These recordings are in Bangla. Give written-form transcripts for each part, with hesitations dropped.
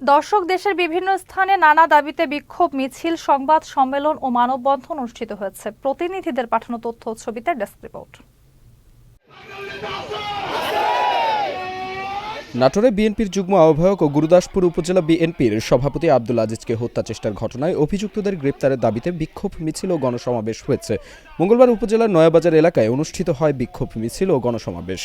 দর্শক, দেশের বিভিন্ন স্থানে নানা দাবিতে বিক্ষোভ মিছিল, সংবাদ সম্মেলন ও মানববন্ধন অনুষ্ঠিত হয়েছে। প্রতিনিধিদের পাঠানো তথ্য ও ছবিতে ডেস্ক রিপোর্ট। নাটোরে বিএনপির যুগ্ম আহ্বায়ক ও গুরুদাসপুর উপজেলা বিএনপির সভাপতি আব্দুল আজিজকে হত্যা চেষ্টার ঘটনায় অভিযুক্তদের গ্রেপ্তারের দাবিতে বিক্ষোভ মিছিল ও গণসমাবেশ হয়েছে। মঙ্গলবার উপজেলার নয়াবাজার এলাকায় অনুষ্ঠিত হয় বিক্ষোভ মিছিল ও গণসমাবেশ।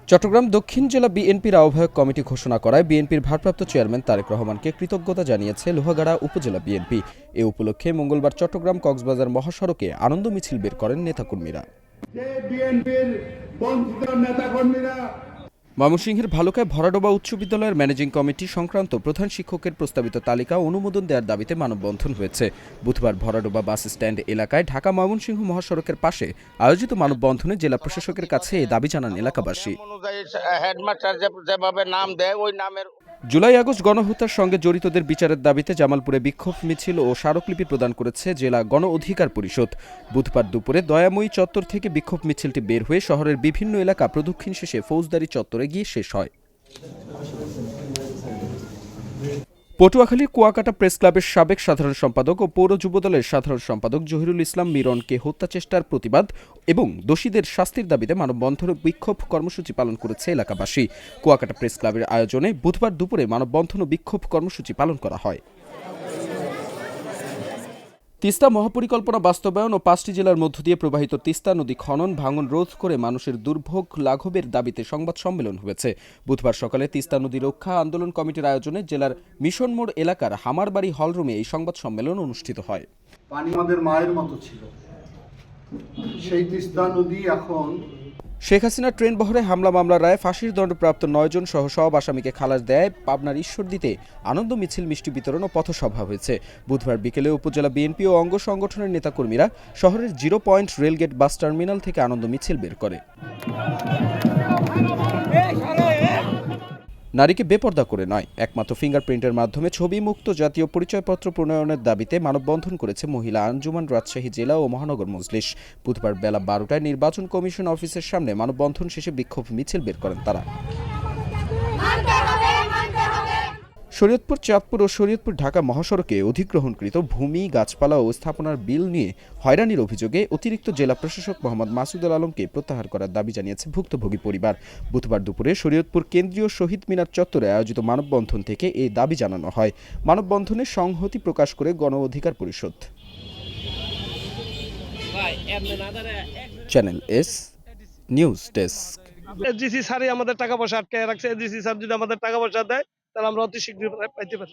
চট্টগ্রাম দক্ষিণ জেলা বিএনপির আহ্বায়ক কমিটি ঘোষণা করায় বিএনপির ভারপ্রাপ্ত চেয়ারম্যান তারেক রহমানকে কৃতজ্ঞতা জানিয়েছে লোহাগাড়া উপজেলা বিএনপি। এ উপলক্ষে মঙ্গলবার চট্টগ্রাম কক্সবাজার মহাসড়কে আনন্দ মিছিল বের করেন নেতাকর্মীরা। ময়মনসিংহের ভালুকায় ভরাডোবা উচ্চ বিদ্যালয়ের ম্যানেজিং কমিটি সংক্রান্ত প্রধান শিক্ষকের প্রস্তাবিত তালিকা অনুমোদন দেওয়ার দাবিতে মানববন্ধন হয়েছে। বুধবার ভরাডোবা বাস স্ট্যান্ড এলাকায় ঢাকা ময়মনসিংহ মহাসড়কের পাশে আয়োজিত মানববন্ধনে জেলা প্রশাসকের কাছে এই দাবি জানান এলাকাবাসী। জুলাই আগস্ট গণহত্যার সঙ্গে জড়িতদের বিচারের দাবিতে জামালপুরে বিক্ষোভ মিছিল ও স্মারকলিপি প্রদান করেছে জেলা গণ অধিকার পরিষদ। বুধবার দুপুরে দয়াময়ী চত্বর থেকে বিক্ষোভ মিছিলটি বের হয়ে শহরের বিভিন্ন এলাকা প্রদক্ষিণ শেষে ফৌজদারি চত্বরে গিয়ে শেষ হয়। পটুয়াখালীর কুয়াকাটা প্রেস ক্লাবের সাবেক সাধারণ সম্পাদক ও পৌর যুবদলের সাধারণ সম্পাদক জহিরুল ইসলাম মিরনকে হত্যা চেষ্টার প্রতিবাদ এবং দোষীদের শাস্তির দাবিতে মানববন্ধন ও বিক্ষোভ কর্মসূচি পালন করেছে এলাকাবাসী। কুয়াকাটা প্রেস ক্লাবের আয়োজনে বুধবার দুপুরে মানববন্ধন ও বিক্ষোভ কর্মসূচি পালন করা হয়। তিস্তা মহাপরিকল্পনা বাস্তবায়ন ও 5টি জেলার মধ্য দিয়ে প্রবাহিত তিস্তা নদী খনন ভাঙন রোধ করে মানুষের দুর্ভোগ লাঘবের দাবিতে সংবাদ সম্মেলন হয়েছে। বুধবার সকালে তিস্তা নদী রক্ষা আন্দোলন কমিটির আয়োজনে জেলার মিশন মোড় এলাকার হামারবাড়ি হলরুমে এই সংবাদ সম্মেলন অনুষ্ঠিত হয়। পানি আমাদের মায়ের মতো ছিল, সেই তিস্তা নদী এখন শেখ হাসিনা ট্রেন বহরে হামলা মামলার রায়ে ফাঁসির দণ্ডপ্রাপ্ত 9 জন সহ সব আসামিকে খালাস দেয় পাবনার ঈশ্বরদীতে আনন্দ মিছিল, মিষ্টি বিতরণ ও পথসভা হয়েছে। বুধবার বিকেলে উপজেলা বিএনপি ও অঙ্গ সংগঠনের নেতাকর্মীরা শহরের 0 পয়েন্ট রেলগেট বাস টার্মিনাল থেকে আনন্দ মিছিল বের করে। নারীকে বেপর্দা করে নয়, একমাত্র ফিঙ্গারপ্রিন্টের মাধ্যমে ছবি মুক্ত জাতীয় পরিচয়পত্র প্রণয়নের দাবিতে মানববন্ধন করেছে মহিলা আঞ্জুমান রাজশাহী জেলা ও মহানগর মজলিস। বুধবার বেলা 12টায় নির্বাচন কমিশন অফিসের সামনে মানববন্ধন শেষে বিক্ষোভ মিছিল বের করেন তারা। শরীয়তপুর চাঁদপুর ও শরীয়তপুর ঢাকা মহাসড়কে অধিগ্রহণকৃত ভূমি, গাছপালা ও স্থাপনার বিল নিয়ে হয়রানির অভিযোগে অতিরিক্ত জেলা প্রশাসক মোহাম্মদ মাসুদুল আলমকে প্রত্যাহার করার দাবি জানিয়েছে ভুক্তভোগী পরিবার। বুধবার দুপুরে শরীয়তপুর কেন্দ্রীয় শহীদ মিনার চত্বরে আয়োজিত মানববন্ধন থেকে এই দাবি জানানো হয়। মানববন্ধনে সংহতি প্রকাশ করে Gono Odhikar Parishad. Channel S news desk. SDC স্যারই আমাদের টাকা পয়সা আটকে রাখছে। এসডিসি স্যার যদি আমাদের টাকা পয়সা দেয় তাহলে আমরা অতি শীঘ্রই পাইতে পারি।